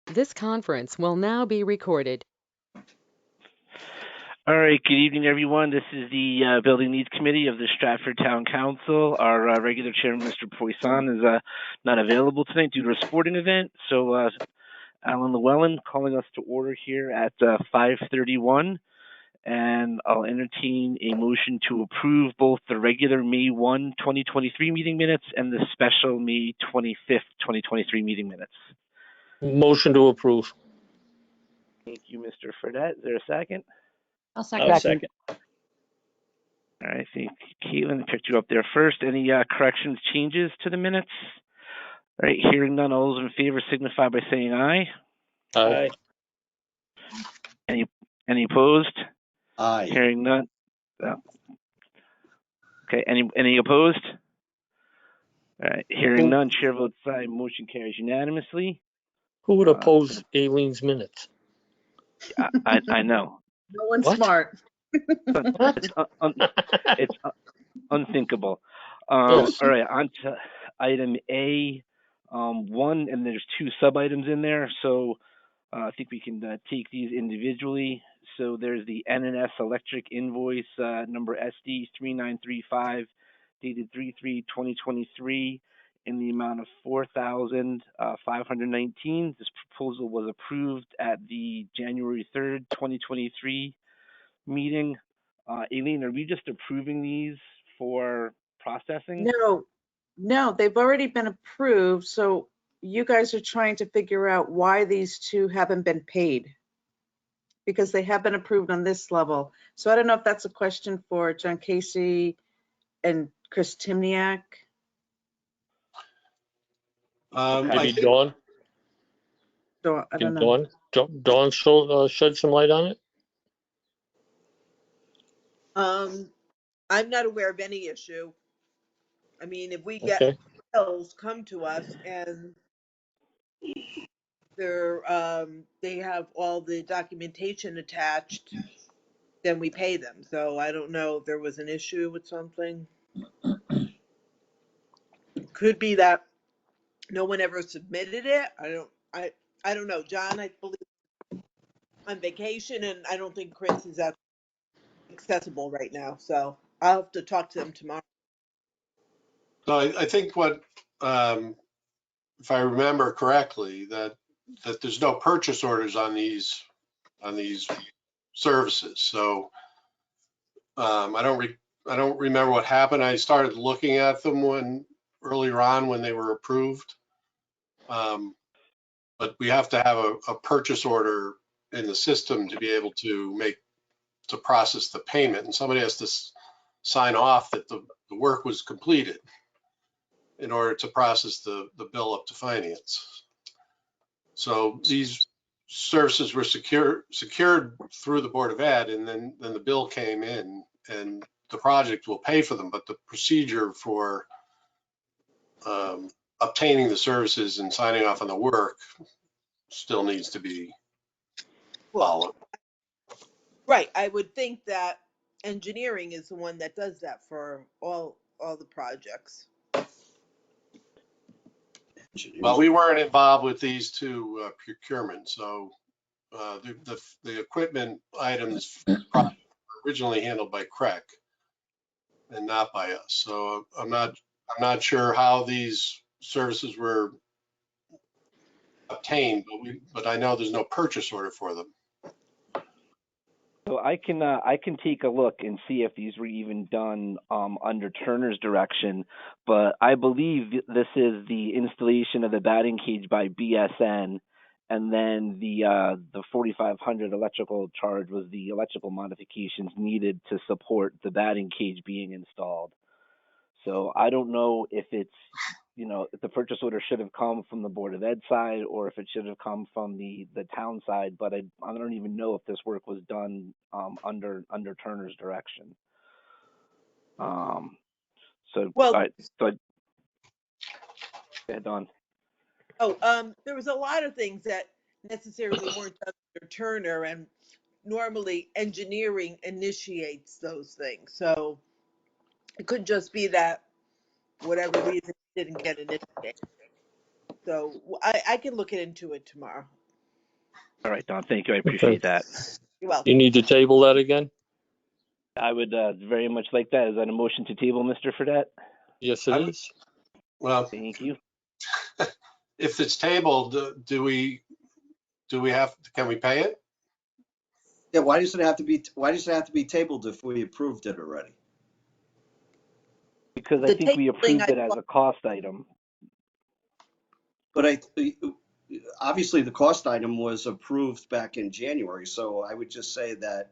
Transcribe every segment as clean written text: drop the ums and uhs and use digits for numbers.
This conference will now be recorded. All right, good evening, everyone. This is the Building Needs Committee of the Stratford Town Council. Our regular chairman, Mr. Poisson, is not available tonight due to a sporting event. So, Alan Llewellyn calling us to order here at 5:31, and I'll entertain a motion to approve both the regular May 1, 2023 meeting minutes and the special May 25th, 2023 meeting minutes. Motion to approve. Thank you, Mr. Fredette. Is there a second? I'll I'll second. second. All right, I think Caitlin picked you up there first. Any corrections, changes to the minutes? All right, hearing none, all those in favor signify by saying aye. Aye. Any opposed? Aye. Hearing none. Okay, any opposed? All right, hearing none, chair votes aye. Motion carries unanimously. Who would oppose Aileen's minutes? I know. No one's What? smart. It's unthinkable. Yes. All right, on to item A. One, and there's two sub items in there, so I think we can take these individually. So there's the NNS Electric invoice number SD 3935, dated 3/3/2023, in the amount of $4,519. This proposal was approved at the January 3rd, 2023 meeting. Aileen, are we just approving these for processing? No, they've already been approved. So you guys are trying to figure out why these two haven't been paid, because they have been approved on this level. So I don't know if that's a question for John Casey and Chris Timniak. I Maybe think, Dawn. So I don't Can know. Dawn shed some light on it? I'm not aware of any issue. I mean, if we get Okay. bills come to us and they have all the documentation attached, then we pay them. So I don't know if there was an issue with something. Could be that no one ever submitted it. I don't know. John, I believe on vacation, and I don't think Chris is accessible right now. So I'll have to talk to them tomorrow. no, I think what, if I remember correctly, that there's no purchase orders on these services. So I don't remember what happened. I started looking at them earlier on when they were approved. But we have to have a purchase order in the system to be able to process the payment, and somebody has to sign off that the work was completed in order to process the bill up to finance. So these services were secured through the Board of Ed, and then the bill came in, and the project will pay for them, but the procedure for obtaining the services and signing off on the work still needs to be followed. Right. I would think that engineering is the one that does that for all the projects. Well, we weren't involved with these two procurements, so the equipment items were originally handled by CREC and not by us. So I'm not sure how these services were obtained, but I know there's no purchase order for them. So I can take a look and see if these were even done under Turner's direction, but I believe this is the installation of the batting cage by BSN, and then the 4,500 electrical charge was the electrical modifications needed to support the batting cage being installed. So I don't know if it's, if the purchase order should have come from the Board of Ed side or if it should have come from the town side, but I don't even know if this work was done under Turner's direction. Well, go ahead, Don. there was a lot of things that necessarily weren't done under Turner, and normally engineering initiates those things. So it could just be that whatever reason it didn't get initiated. So I can look into it tomorrow. All right, Don, thank you. I appreciate that. You're welcome. You need to table that again? I would very much like that. Is that a motion to table, Mr. Fredette? Yes, it is. Well, Thank you. if it's tabled, can we pay it? Yeah, why does it have to be tabled if we approved it already? Because I The think we tabling, approved it as a cost item. But obviously the cost item was approved back in January, so I would just say that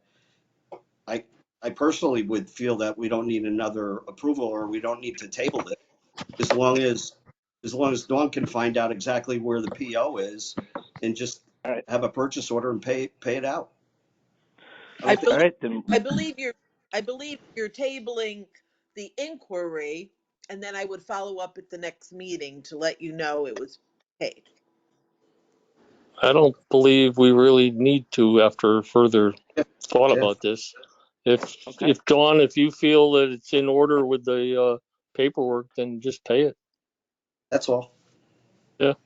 I personally would feel that we don't need another approval, or we don't need to table it, as long as Dawn can find out exactly where the PO is and just All right. have a purchase order and pay it out. I All right, then. I believe you're tabling the inquiry, and then I would follow up at the next meeting to let you know it was paid. I don't believe we really need to after further thought Yeah. about this. If Okay. Dawn, if you feel that it's in order with the paperwork, then just pay it. That's all. All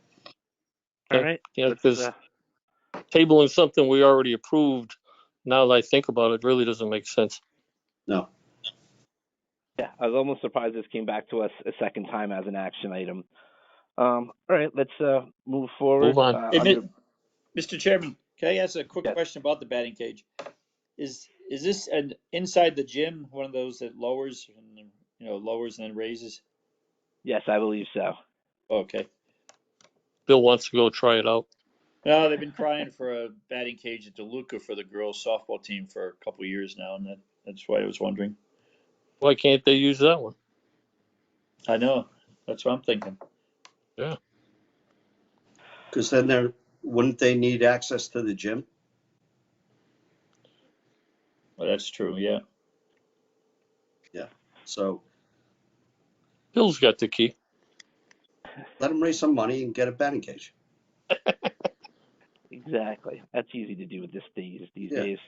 right. Yeah, Let's, because tabling something we already approved, now that I think about it, really doesn't make sense. No. yeah, I was almost surprised this came back to us a second time as an action item. All right, let's move forward. Move on. Hey, Mr. Chairman, can I ask a quick Yes. question about the batting cage? Is this inside the gym, one of those that lowers and lowers and then raises? Yes, I believe so. Okay. Bill wants to go try it out. No, they've been crying for a batting cage at DeLuca for the girls softball team for a couple of years now, and that's why I was wondering. Why can't they use that one? I know. That's what I'm thinking. Because then wouldn't they need access to the gym? Well, that's true. Yeah. So Bill's got the key. let them raise some money and get a batting cage. Exactly. That's easy to do with these Yeah. days.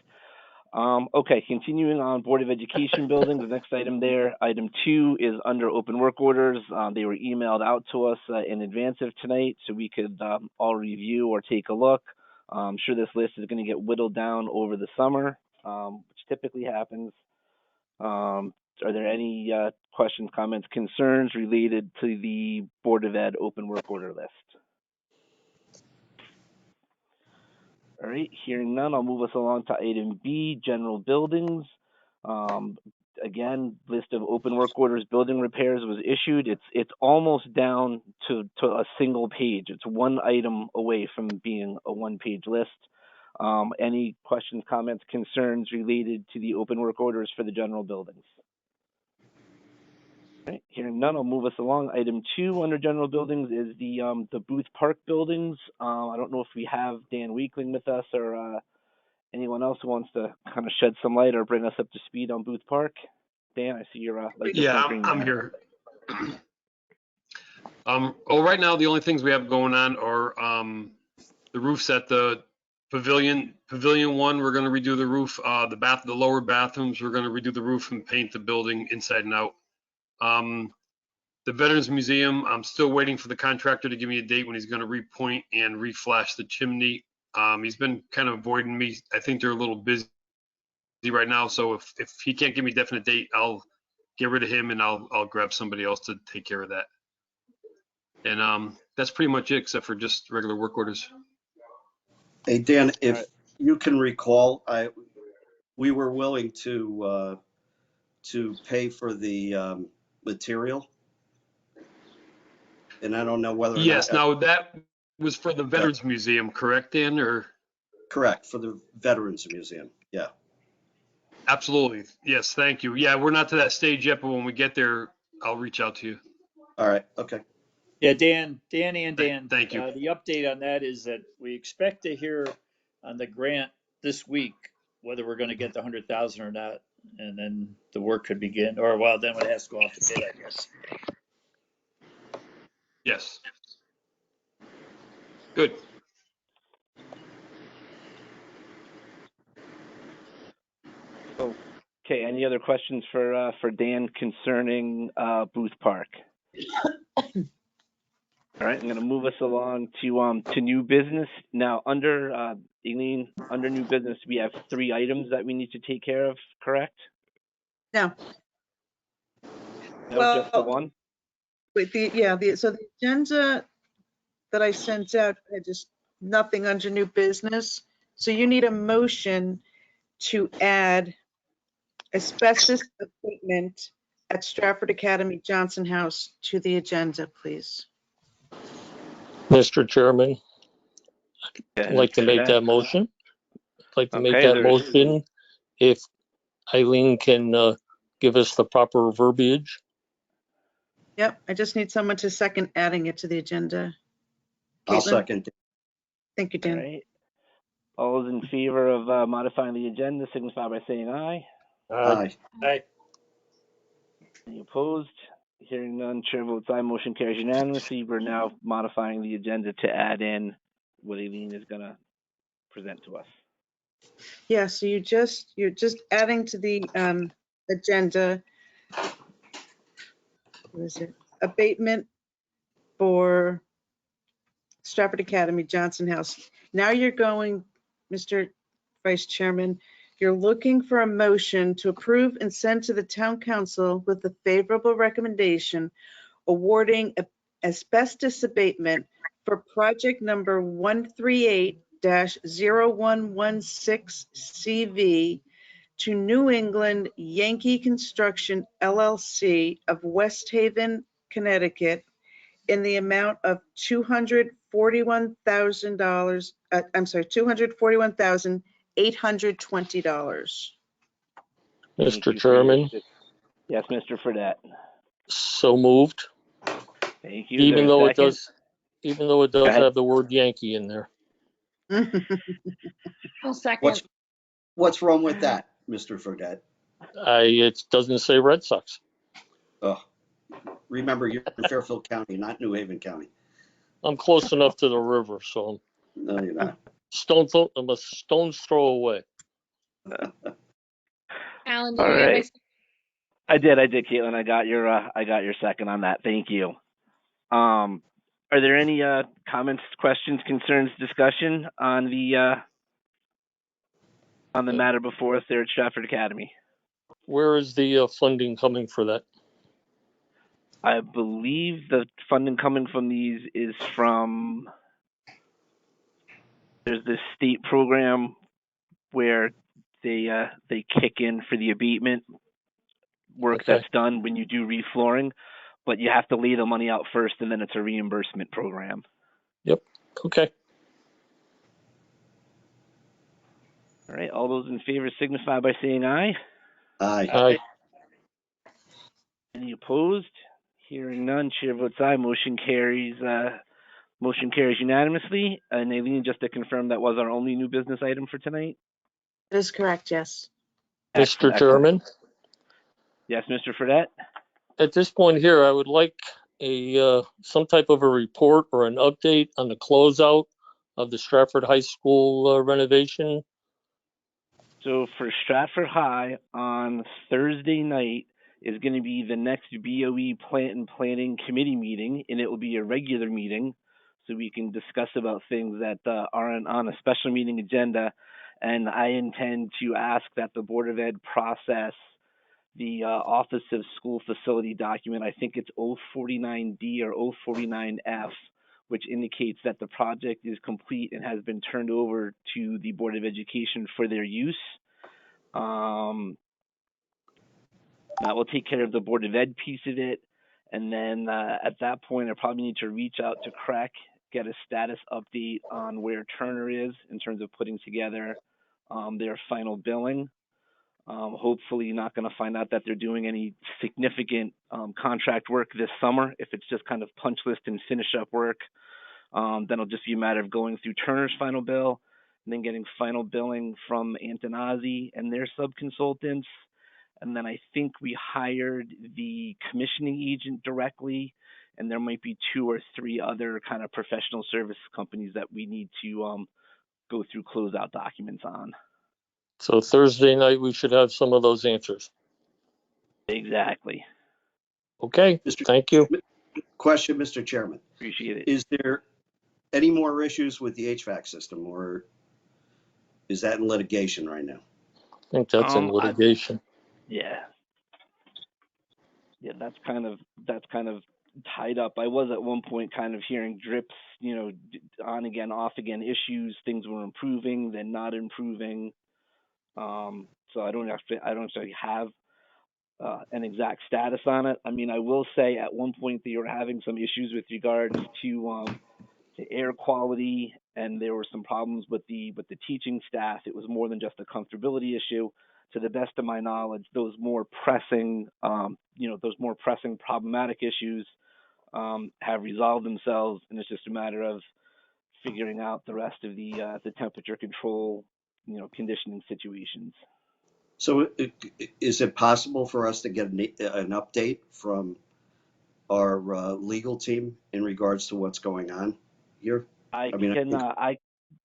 Okay, continuing on Board of Education buildings, the next item there, item 2 is under open work orders. They were emailed out to us in advance of tonight so we could all review or take a look. I'm sure this list is going to get whittled down over the summer, which typically happens. Are there any questions, comments, concerns related to the Board of Ed open work order list? All right, hearing none, I'll move us along to item B, general buildings. Again, list of open work orders, building repairs was issued. It's almost down to a single page. It's one item away from being a one-page list. Any questions, comments, concerns related to the open work orders for the general buildings? All right, hearing none, I'll move us along. Item 2 under general buildings is the Booth Park buildings. I don't know if we have Dan Weakling with us or anyone else who wants to kind of shed some light or bring us up to speed on Booth Park. Dan, I see you're like Yeah, I'm here. Right now the only things we have going on are the roofs at the pavilion 1. We're going to redo the roof. The lower bathrooms, we're going to redo the roof and paint the building inside and out. The Veterans Museum, I'm still waiting for the contractor to give me a date when he's going to repoint and reflash the chimney. He's been kind of avoiding me. I think they're a little busy right now, so if he can't give me a definite date, I'll get rid of him and I'll grab somebody else to take care of that. And that's pretty much it, except for just regular work orders. Hey, Dan, if you can recall, we were willing to pay for the material. And I don't know whether or Yes, not. now that was for the Veterans Museum, correct, Dan? Or Correct, for the Veterans Museum, yeah. absolutely. Yes, thank you. Yeah, we're not to that stage yet, but when we get there, I'll reach out to you. All right, okay. Yeah, Dan. Thank you. The update on that is that we expect to hear on the grant this week whether we're going to get the 100,000 or not, and then the work could begin. Or well, then it has to go off the bid, I guess. Yes. Good. Okay, any other questions for Dan concerning Booth Park? All right, I'm going to move us along to new business. Now, under Eileen, under new business, we have 3 items that we need to take care of, correct? No, No, just the well, one? wait, so the agenda that I sent out had just nothing under new business. So you need a motion to add asbestos abatement at Stratford Academy Johnson House to the agenda, please. Mr. Chairman, Okay, I'd like to Mr. make Fredette. that motion. I'd like to make Okay, that motion if Eileen can give us the proper verbiage. Yep, I just need someone to second adding it to the agenda. I'll Caitlin? second. Thank you, All Dan. right. All those in favor of modifying the agenda signify by saying aye. Aye. Aye. Any opposed? Hearing none, chair votes aye. Motion carries unanimously. We're now modifying the agenda to add in what Eileen is going to present to us. Yeah, so you're just adding to the agenda. What is it? Abatement for Stratford Academy Johnson House. Now you're going, Mr. Vice Chairman, you're looking for a motion to approve and send to the town council with a favorable recommendation awarding asbestos abatement for project number 138-0116 CV to New England Yankee Construction LLC of West Haven, Connecticut, in the amount of $241,000. I'm sorry, $241,820. Thank Mr. you for your Chairman, Yes, Mr. Fredette. so moved, Thank you. Is there even a though it second? does ahead. have the word Yankee in there. I'll second. What's wrong with that, Mr. Fredette? It doesn't say Red Sox. Oh, remember, you're in Fairfield County, not New Haven County. I'm close enough to the river, so No, you're not. I'm a stone's throw away. Alan, did All you get my right. I did, Caitlin. I got your second on that. Thank you. Are there any comments, questions, concerns, discussion on the matter before us there at Stratford Academy? Where is the funding coming for that? I believe the funding coming from these is from, there's this state program where they kick in for the abatement work Okay. that's done when you do reflooring, but you have to lay the money out first, and then it's a reimbursement program. Yep. Okay. All right. All those in favor signify by saying aye. Aye. Aye. Any opposed? Hearing none, chair votes aye. Motion carries unanimously. And Aileen, just to confirm, that was our only new business item for tonight? That is correct, yes. Mr. Excellent. Chairman, Yes, Mr. Fredette? at this point here, I would like some type of a report or an update on the closeout of the Stratford High School renovation. So for Stratford High on Thursday night is going to be the next BOE Plant and Planning Committee meeting, and it will be a regular meeting, so we can discuss about things that aren't on a special meeting agenda. And I intend to ask that the Board of Ed process the Office of School Facility document. I think it's 049D or 049F, which indicates that the project is complete and has been turned over to the Board of Education for their use. That will take care of the Board of Ed piece of it. And then at that point, I probably need to reach out to CREC, get a status update on where Turner is in terms of putting together their final billing. Hopefully not going to find out that they're doing any significant contract work this summer. If it's just kind of punch list and finish up work, then it'll just be a matter of going through Turner's final bill and then getting final billing from Antonazzi and their subconsultants. And then I think we hired the commissioning agent directly, and there might be 2 or 3 other kind of professional service companies that we need to go through closeout documents on. So Thursday night, we should have some of those answers. Exactly. Okay, thank you. Question, Mr. Chairman. Appreciate it. Is there any more issues with the HVAC system, or is that in litigation right now? I think that's in I- litigation. Yeah. Yeah, that's kind of tied up. I was at one point kind of hearing drips, on again, off again issues. Things were improving, then not improving. So I don't actually have an exact status on it. I mean, I will say at one point they were having some issues with regards to air quality, and there were some problems with the teaching staff. It was more than just a comfortability issue. To the best of my knowledge, those more pressing problematic issues have resolved themselves, and it's just a matter of figuring out the rest of the temperature control, conditioning situations. So is it possible for us to get an update from our legal team in regards to what's going on here? I mean,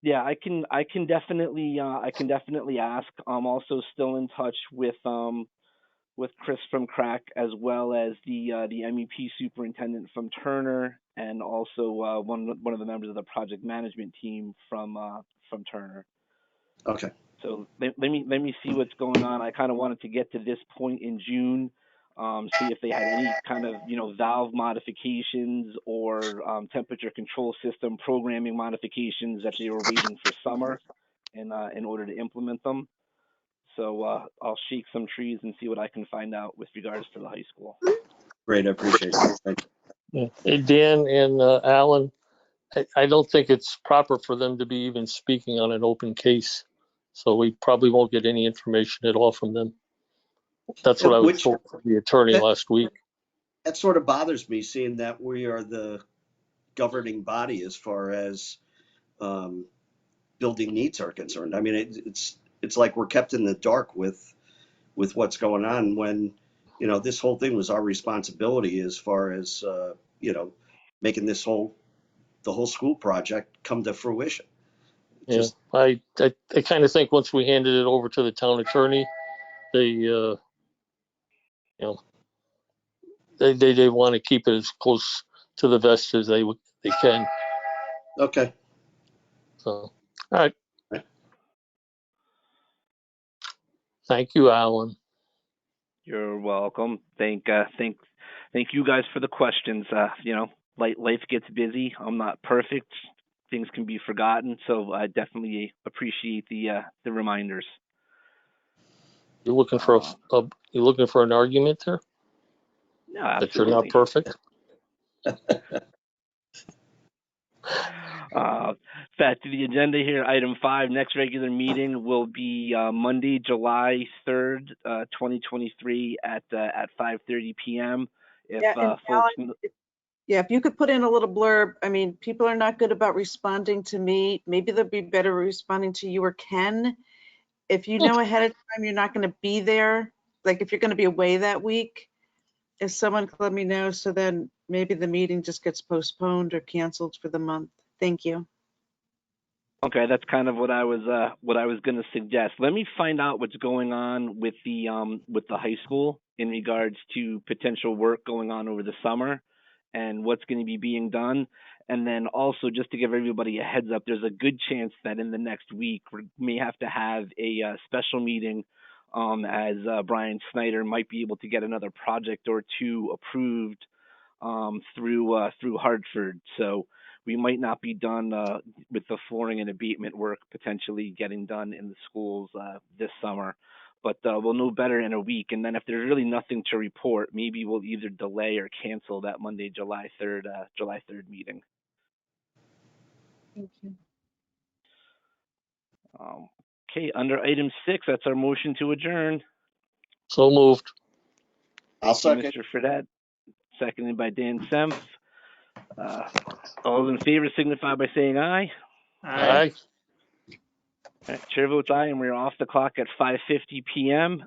can definitely ask. I'm also still in touch with Chris from Crack, as well as the MEP superintendent from Turner, and also one of the members of the project management team from Turner. Okay. So let me see what's going on. I kind of wanted to get to this point in June, see if they had any kind of valve modifications or temperature control system programming modifications that they were waiting for summer in order to implement them. So I'll shake some trees and see what I can find out with regards to the high school. Great, I appreciate it. Thank you. Yeah. Hey, Dan and Alan, I don't think it's proper for them to be even speaking on an open case. So we probably won't get any information at all from them. That's what I was told from the attorney last week. That sort of bothers me, seeing that we are the governing body as far as building needs are concerned. I mean, it's like we're kept in the dark with what's going on when, this whole thing was our responsibility as far as, making the whole school project come to fruition. Yeah, I kind of think once we handed it over to the town attorney, they they want to keep it as close to the vest as they can. Okay. So, all right. Thank you, Alan. You're welcome. Thank you guys for the questions. Life gets busy. I'm not perfect. Things can be forgotten, so I definitely appreciate the reminders. You're looking for an argument there? No, absolutely. That you're not perfect? Back to the agenda here. Item 5, next regular meeting will be Monday, July 3rd, 2023 at 5:30 p.m. If if you could put in a little blurb. I mean, people are not good about responding to me. Maybe they'll be better responding to you or Ken. If you know ahead of time you're not going to be there, like if you're going to be away that week, if someone could let me know, so then maybe the meeting just gets postponed or canceled for the month. Thank you. Okay, that's kind of what I was going to suggest. Let me find out what's going on with the high school in regards to potential work going on over the summer and what's going to be being done. And then also, just to give everybody a heads up, there's a good chance that in the next week we may have to have a special meeting, as Brian Snyder might be able to get another project or two approved through Hartford. So we might not be done with the flooring and abatement work potentially getting done in the schools this summer. But we'll know better in a week. And then if there's really nothing to report, maybe we'll either delay or cancel that Monday, July 3rd meeting. Thank you. Okay, under item 6, that's our motion to adjourn. So moved. I'll second. Mr. Fredette, seconded by Dan Semf. All those in favor signify by saying aye. Aye. All right, chair votes aye, and we're off the clock at 5:50 p.m.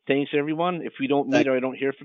Thanks, everyone. If we don't meet or I don't hear from